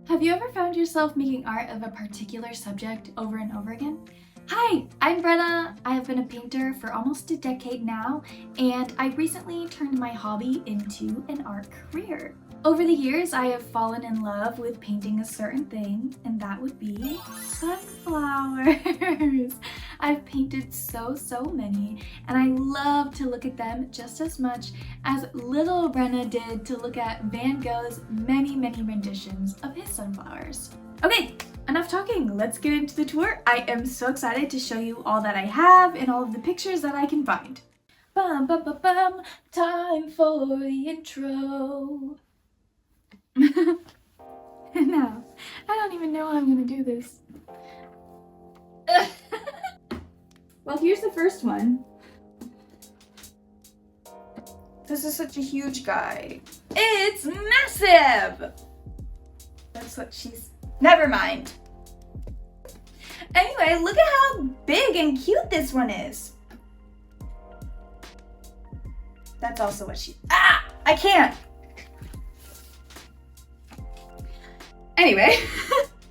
Have you ever found yourself making art of a particular subject over and over again? Hi, I'm Brenna. I have been a painter for almost a decade now, and I recently turned my hobby into an art career. Over the years, I have fallen in love with painting a certain thing, and that would be sunflowers. I've painted so many, and I love to look at them just as much as little Brenna did to look at Van Gogh's many renditions of his sunflowers. Okay, enough talking, let's get into the tour. I am so excited to show you all that I have and all of the pictures that I can find. Bum, bum, bum, bum. Time for the intro. And now, I don't even know how I'm gonna do this. Well, here's the first one. This is such a huge guy. It's massive! That's what she's... Never mind. Anyway, look at how big and cute this one is. That's also what she... Ah! I can't! Anyway,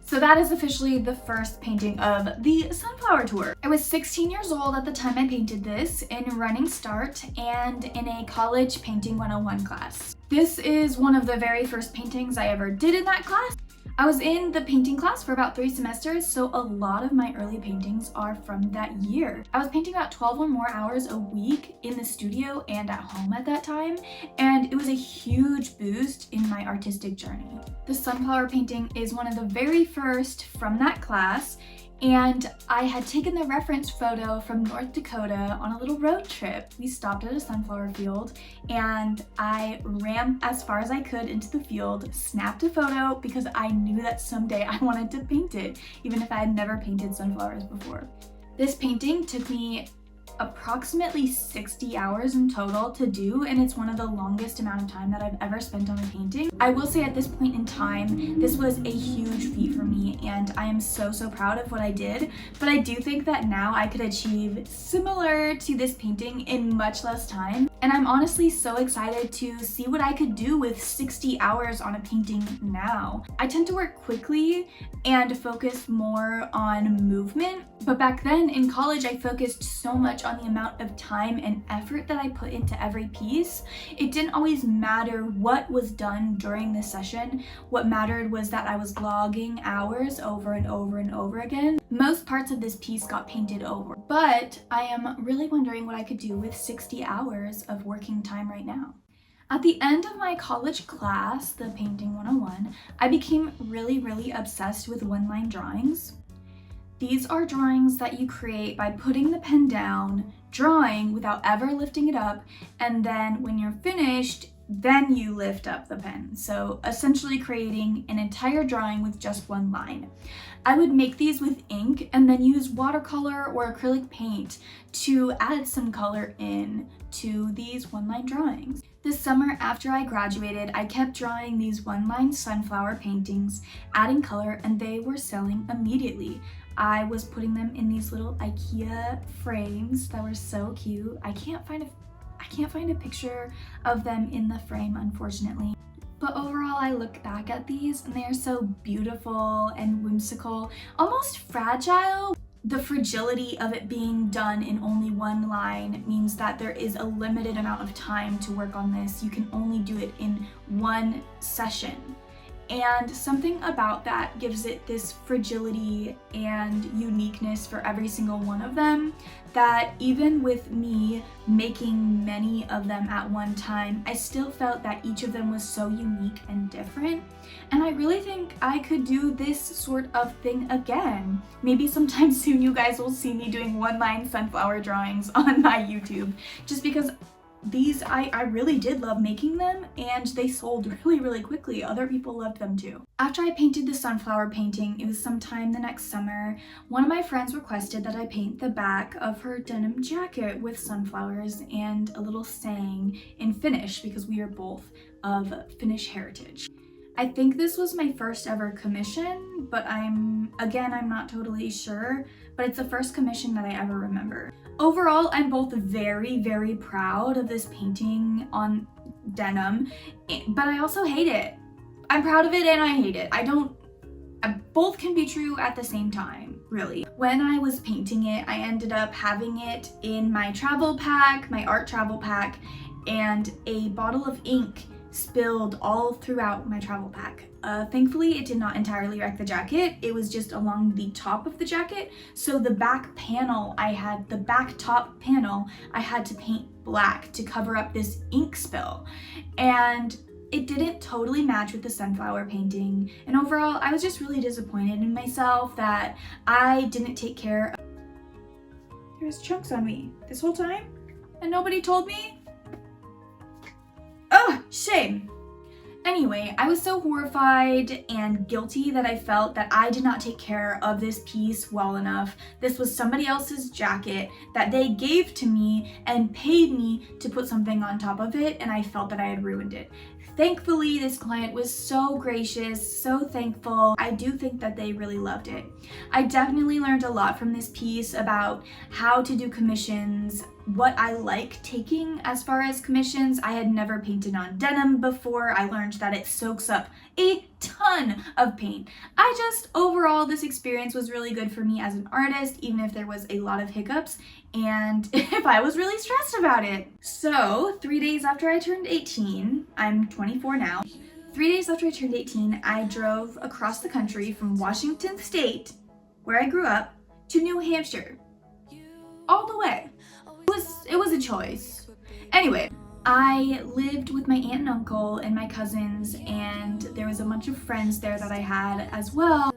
so that is officially the first painting of the sunflower tour. I was 16 years old at the time I painted this in running start and in a college painting 101 class. This is one of the very first paintings I ever did in that class. I was in the painting class for about 3 semesters, so a lot of my early paintings are from that year. I was painting about 12 or more hours a week in the studio and at home at that time, and it was a huge boost in my artistic journey. The sunflower painting is one of the very first from that class, and I had taken the reference photo from North Dakota on a little road trip. We stopped at a sunflower field and I ran as far as I could into the field, snapped a photo because I knew that someday I wanted to paint it, even if I had never painted sunflowers before. This painting took me approximately 60 hours in total to do, and it's one of the longest amount of time that I've ever spent on a painting. I will say at this point in time, this was a huge feat for me, and I am so proud of what I did, but I do think that now I could achieve similar to this painting in much less time, and I'm honestly so excited to see what I could do with 60 hours on a painting now. I tend to work quickly and focus more on movement, but back then in college I focused so much on the amount of time and effort that I put into every piece. It didn't always matter what was done during the session. What mattered was that I was logging hours over and over again. Most parts of this piece got painted over, but I am really wondering what I could do with 60 hours of working time right now. At the end of my college class, the Painting 101, I became really obsessed with one-line drawings. These are drawings that you create by putting the pen down, drawing without ever lifting it up, and then when you're finished, then you lift up the pen. So essentially creating an entire drawing with just one line. I would make these with ink and then use watercolor or acrylic paint to add some color in to these one-line drawings. This summer after I graduated, I kept drawing these one-line sunflower paintings, adding color, and they were selling immediately. I was putting them in these little IKEA frames that were so cute. I can't find a picture of them in the frame, unfortunately. But overall, I look back at these and they are so beautiful and whimsical, almost fragile. The fragility of it being done in only one line means that there is a limited amount of time to work on this. You can only do it in one session. And something about that gives it this fragility and uniqueness for every single one of them that even with me making many of them at one time, I still felt that each of them was so unique and different. And I really think I could do this sort of thing again. Maybe sometime soon you guys will see me doing one-line sunflower drawings on my YouTube, just because these, I really did love making them and they sold really quickly. Other people loved them too. After I painted the sunflower painting, it was sometime the next summer, one of my friends requested that I paint the back of her denim jacket with sunflowers and a little saying in Finnish because we are both of Finnish heritage. I think this was my first ever commission, but I'm not totally sure, but it's the first commission that I ever remember. Overall, I'm both very proud of this painting on denim, but I also hate it. I'm proud of it and I hate it. I don't Both can be true at the same time, really. When I was painting it, I ended up having it in my travel pack, my art travel pack, and a bottle of ink spilled all throughout my travel pack. Thankfully, it did not entirely wreck the jacket. It was just along the top of the jacket. So the back panel, the back top panel, I had to paint black to cover up this ink spill. And it didn't totally match with the sunflower painting. And overall, I was just really disappointed in myself that I didn't take care of. There's chunks on me this whole time and nobody told me? Oh, shame. Anyway, I was so horrified and guilty that I felt that I did not take care of this piece well enough. This was somebody else's jacket that they gave to me and paid me to put something on top of it, and I felt that I had ruined it. Thankfully, this client was so gracious, so thankful. I do think that they really loved it. I definitely learned a lot from this piece about how to do commissions, what I like taking as far as commissions. I had never painted on denim before. I learned that it soaks up a ton of paint. Overall, this experience was really good for me as an artist, even if there was a lot of hiccups and if I was really stressed about it. So 3 days after I turned 18, I'm 24 now. 3 days after I turned 18, I drove across the country from Washington State, where I grew up, to New Hampshire. All the way. It was a choice. Anyway, I lived with my aunt and uncle and my cousins, and there was a bunch of friends there that I had as well.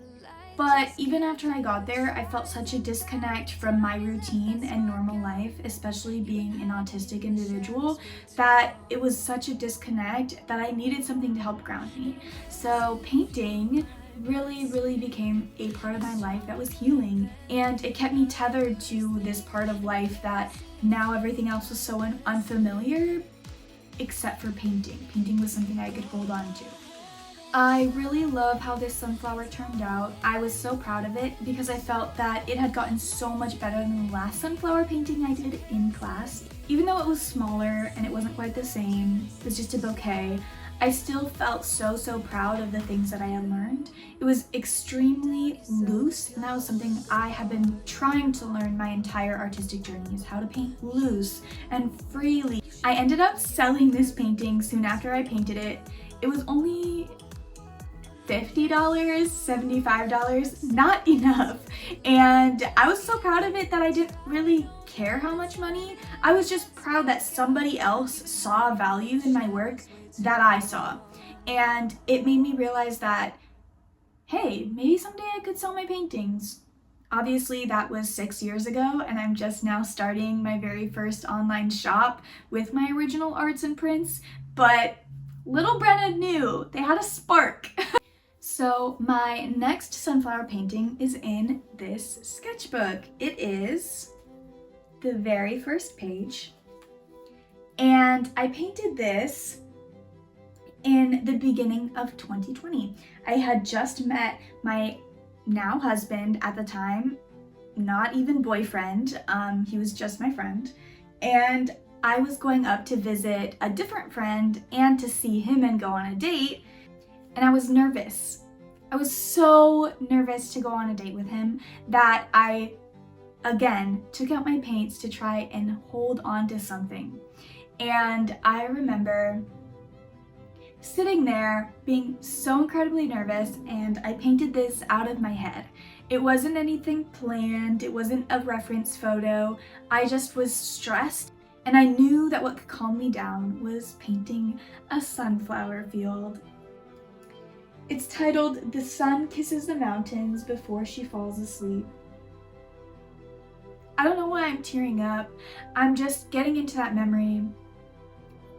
But even after I got there, I felt such a disconnect from my routine and normal life, especially being an autistic individual, that it was such a disconnect that I needed something to help ground me. So painting really became a part of my life that was healing, and it kept me tethered to this part of life that now everything else was so unfamiliar except for painting. Painting was something I could hold on to. I really love how this sunflower turned out. I was so proud of it because I felt that it had gotten so much better than the last sunflower painting I did in class. Even though it was smaller and it wasn't quite the same, it was just a bouquet, I still felt so proud of the things that I had learned. It was extremely loose, and that was something I have been trying to learn my entire artistic journey, is how to paint loose and freely. I ended up selling this painting soon after I painted it. It was only $50, $75, not enough. And I was so proud of it that I didn't really care how much money. I was just proud that somebody else saw value in my work that I saw. And it made me realize that, hey, maybe someday I could sell my paintings. Obviously, that was 6 years ago, and I'm just now starting my very first online shop with my original arts and prints, but little Brenna knew they had a spark. So my next sunflower painting is in this sketchbook. It is the very first page, and I painted this in the beginning of 2020. I had just met my now husband at the time, not even boyfriend, he was just my friend, and I was going up to visit a different friend and to see him and go on a date, and I was nervous. I was so nervous to go on a date with him that I, again, took out my paints to try and hold on to something. And I remember sitting there being so incredibly nervous, and I painted this out of my head. It wasn't anything planned, it wasn't a reference photo, I just was stressed, and I knew that what could calm me down was painting a sunflower field. It's titled "The Sun Kisses the Mountains Before She Falls Asleep." I don't know why I'm tearing up. I'm just getting into that memory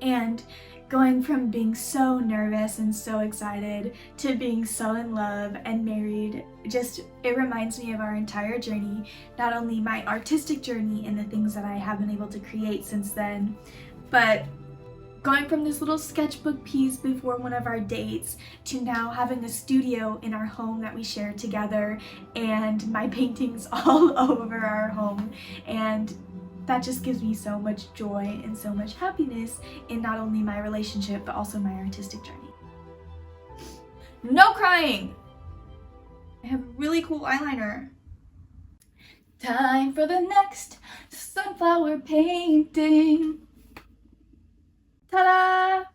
and going from being so nervous and so excited to being so in love and married. It reminds me of our entire journey, not only my artistic journey and the things that I have been able to create since then, but going from this little sketchbook piece before one of our dates to now having a studio in our home that we share together, and my paintings all over our home, and that just gives me so much joy and so much happiness in not only my relationship but also my artistic journey. No crying! I have really cool eyeliner. Time for the next sunflower painting. Ta-da!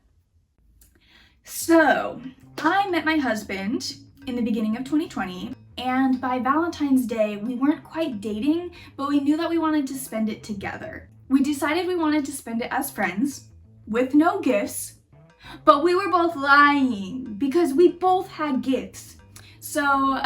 So, I met my husband in the beginning of 2020, and by Valentine's Day, we weren't quite dating, but we knew that we wanted to spend it together. We decided we wanted to spend it as friends, with no gifts, but we were both lying because we both had gifts. So,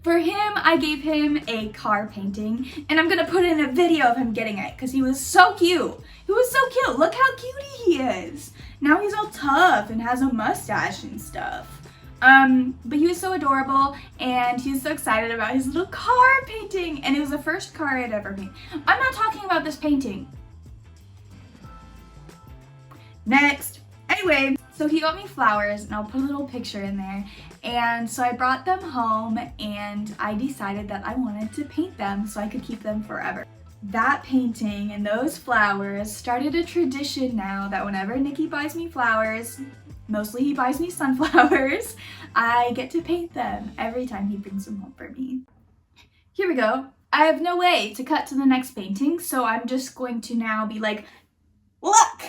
for him, I gave him a car painting, and I'm gonna put in a video of him getting it because he was so cute. He was so cute. Look how cute he is. Now he's all tough and has a mustache and stuff. But he was so adorable, and he was so excited about his little car painting, and it was the first car I'd ever painted. I'm not talking about this painting. Next. Anyway, so he got me flowers, and I'll put a little picture in there. And so I brought them home, and I decided that I wanted to paint them so I could keep them forever. That painting and those flowers started a tradition now that whenever Nikki buys me flowers, mostly he buys me sunflowers, I get to paint them every time he brings them home for me. Here we go. I have no way to cut to the next painting, so I'm just going to now be like, look,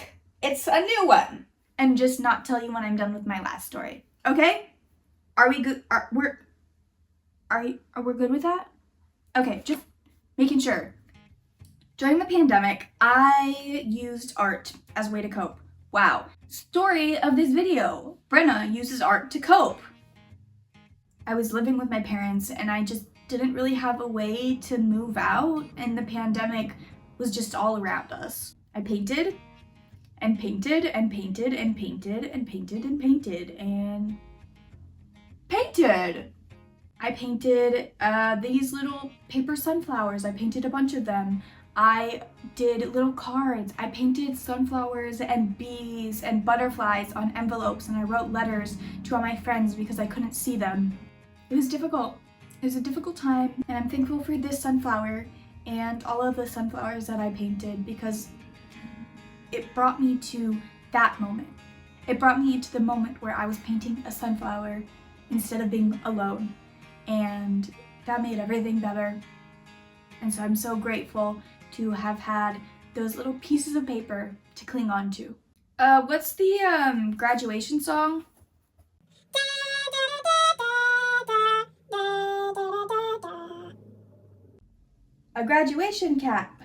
it's a new one, and just not tell you when I'm done with my last story. Okay? Are we good? Are we good with that? Okay, just making sure. During the pandemic, I used art as a way to cope. Wow. Story of this video. Brenna uses art to cope. I was living with my parents, and I just didn't really have a way to move out, and the pandemic was just all around us. I painted and painted and painted and painted and painted and painted and painted. I painted these little paper sunflowers. I painted a bunch of them. I did little cards. I painted sunflowers and bees and butterflies on envelopes, and I wrote letters to all my friends because I couldn't see them. It was difficult. It was a difficult time, and I'm thankful for this sunflower and all of the sunflowers that I painted because it brought me to that moment. It brought me to the moment where I was painting a sunflower instead of being alone, and that made everything better. And so I'm so grateful to have had those little pieces of paper to cling on to. What's the graduation song? A graduation cap.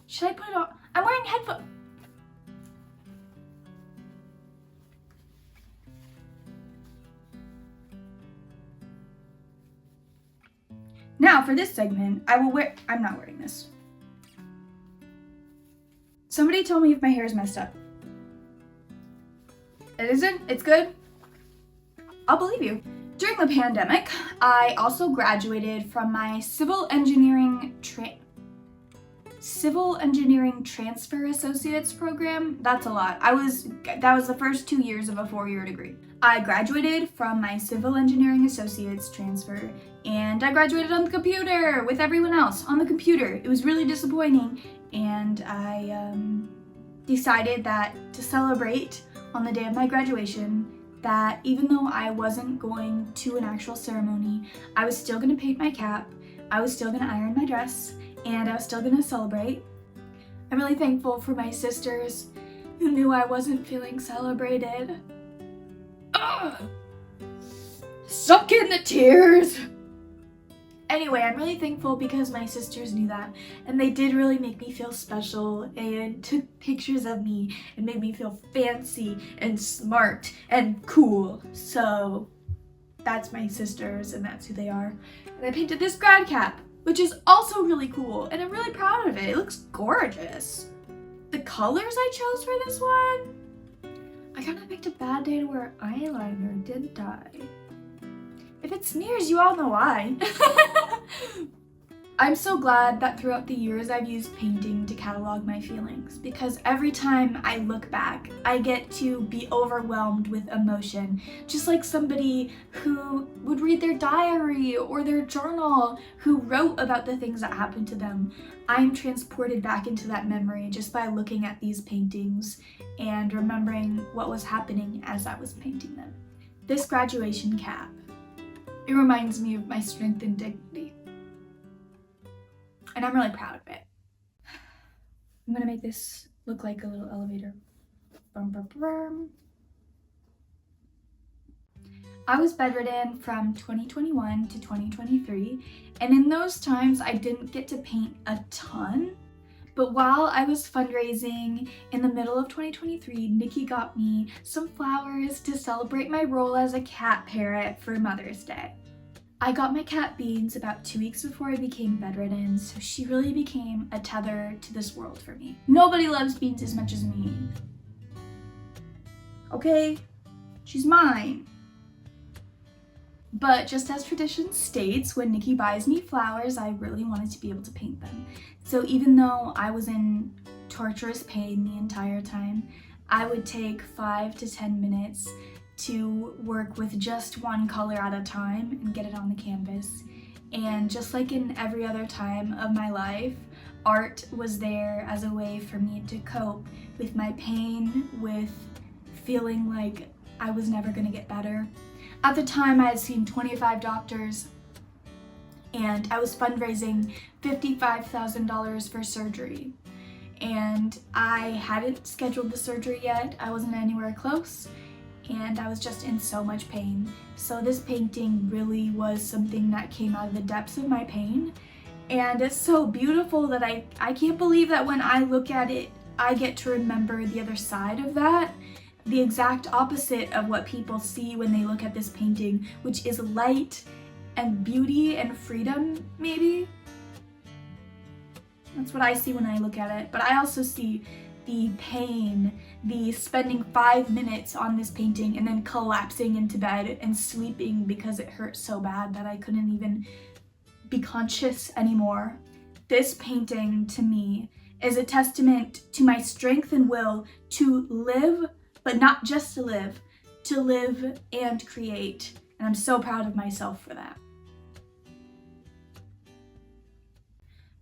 Should I put it on? I'm wearing headphones. Now for this segment, I'm not wearing this. Somebody tell me if my hair is messed up. It isn't? It's good? I'll believe you. During the pandemic, I also graduated from my civil engineering transfer associates program. That's a lot. That was the first 2 years of a 4-year degree. I graduated from my civil engineering associates transfer, and I graduated on the computer with everyone else on the computer. It was really disappointing, and I decided that to celebrate on the day of my graduation, that even though I wasn't going to an actual ceremony, I was still gonna paint my cap, I was still gonna iron my dress, and I was still gonna celebrate. I'm really thankful for my sisters who knew I wasn't feeling celebrated. Ugh. Suck in the tears. Anyway, I'm really thankful because my sisters knew that, and they did really make me feel special and took pictures of me and made me feel fancy and smart and cool. So that's my sisters, and that's who they are. And I painted this grad cap, which is also really cool, and I'm really proud of it. It looks gorgeous. The colors I chose for this one, I kind of picked a bad day to wear eyeliner, didn't I? If it smears, you all know why. I'm so glad that throughout the years I've used painting to catalog my feelings, because every time I look back, I get to be overwhelmed with emotion, just like somebody who would read their diary or their journal, who wrote about the things that happened to them. I'm transported back into that memory just by looking at these paintings and remembering what was happening as I was painting them. This graduation cap, it reminds me of my strength and dignity. And I'm really proud of it. I'm gonna make this look like a little elevator. Brum, brum, brum. I was bedridden from 2021 to 2023, and in those times I didn't get to paint a ton. But while I was fundraising in the middle of 2023, Nikki got me some flowers to celebrate my role as a cat parent for Mother's Day. I got my cat Beans about 2 weeks before I became bedridden, so she really became a tether to this world for me. Nobody loves Beans as much as me. Okay? She's mine. But just as tradition states, when Nikki buys me flowers, I really wanted to be able to paint them. So even though I was in torturous pain the entire time, I would take 5 to 10 minutes to work with just one color at a time and get it on the canvas. And just like in every other time of my life, art was there as a way for me to cope with my pain, with feeling like I was never gonna get better. At the time, I had seen 25 doctors and I was fundraising $55,000 for surgery. And I hadn't scheduled the surgery yet. I wasn't anywhere close, and I was just in so much pain. So this painting really was something that came out of the depths of my pain, and it's so beautiful that I can't believe that when I look at it, I get to remember the other side of that, the exact opposite of what people see when they look at this painting, which is light and beauty and freedom, maybe. That's what I see when I look at it, but I also see the pain, the spending 5 minutes on this painting and then collapsing into bed and sleeping because it hurt so bad that I couldn't even be conscious anymore. This painting to me is a testament to my strength and will to live, but not just to live and create. And I'm so proud of myself for that.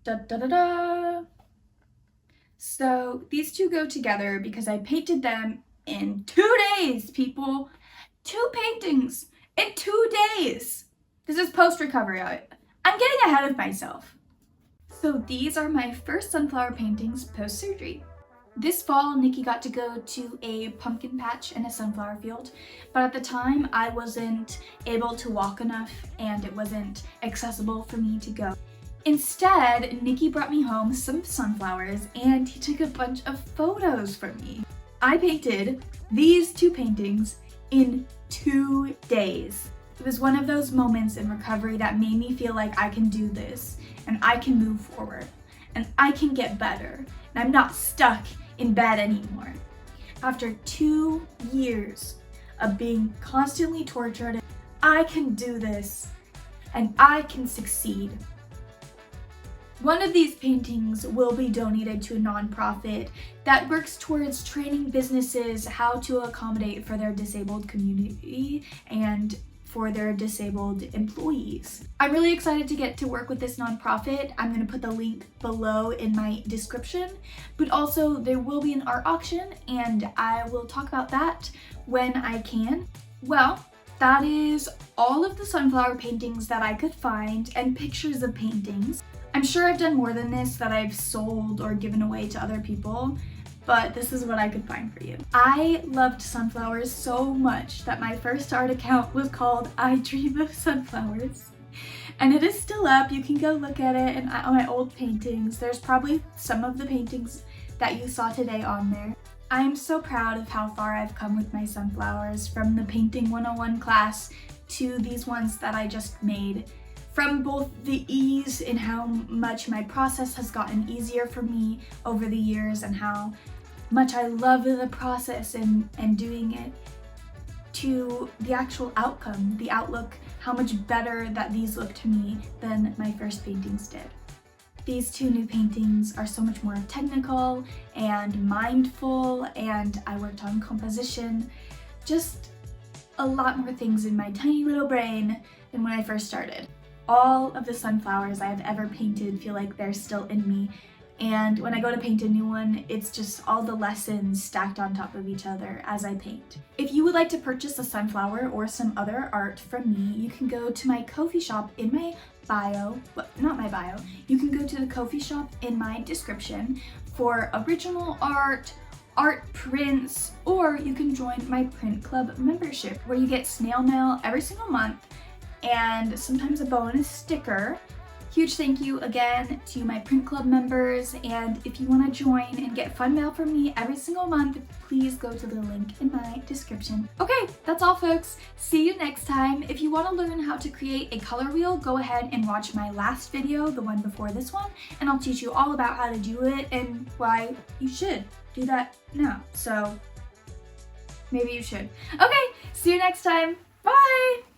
Da da da da. So these two go together because I painted them in 2 days, people. 2 paintings in 2 days. This is post-recovery. I'm getting ahead of myself. So these are my first sunflower paintings post-surgery. This fall, Nikki got to go to a pumpkin patch in a sunflower field, but at the time I wasn't able to walk enough and it wasn't accessible for me to go. Instead, Nikki brought me home some sunflowers and he took a bunch of photos for me. I painted these 2 paintings in 2 days. It was one of those moments in recovery that made me feel like I can do this and I can move forward and I can get better and I'm not stuck in bed anymore. After 2 years of being constantly tortured, I can do this and I can succeed. One of these paintings will be donated to a nonprofit that works towards training businesses how to accommodate for their disabled community and for their disabled employees. I'm really excited to get to work with this nonprofit. I'm going to put the link below in my description, but also there will be an art auction and I will talk about that when I can. Well, that is all of the sunflower paintings that I could find and pictures of paintings. I'm sure I've done more than this that I've sold or given away to other people, but this is what I could find for you. I loved sunflowers so much that my first art account was called I Dream of Sunflowers. And it is still up. You can go look at it and on my old paintings. There's probably some of the paintings that you saw today on there. I am so proud of how far I've come with my sunflowers, from the Painting 101 class to these ones that I just made. From both the ease in how much my process has gotten easier for me over the years and how much I love the process and doing it, to the actual outcome, the outlook, how much better that these look to me than my first paintings did. These two new paintings are so much more technical and mindful, and I worked on composition, just a lot more things in my tiny little brain than when I first started. All of the sunflowers I have ever painted feel like they're still in me, and when I go to paint a new one, it's just all the lessons stacked on top of each other as I paint. If you would like to purchase a sunflower or some other art from me, you can go to my Ko-fi shop in my bio, well, not my bio, you can go to the Ko-fi shop in my description for original art prints, or you can join my print club membership where you get snail mail every single month and sometimes a bonus sticker. Huge thank you again to my print club members, and if you want to join and get fun mail from me every single month, please go to the link in my description. Okay, that's all folks. See you next time. If you want to learn how to create a color wheel, go ahead and watch my last video, the one before this one, and I'll teach you all about how to do it and why you should do that now. So maybe you should. Okay, see you next time. Bye!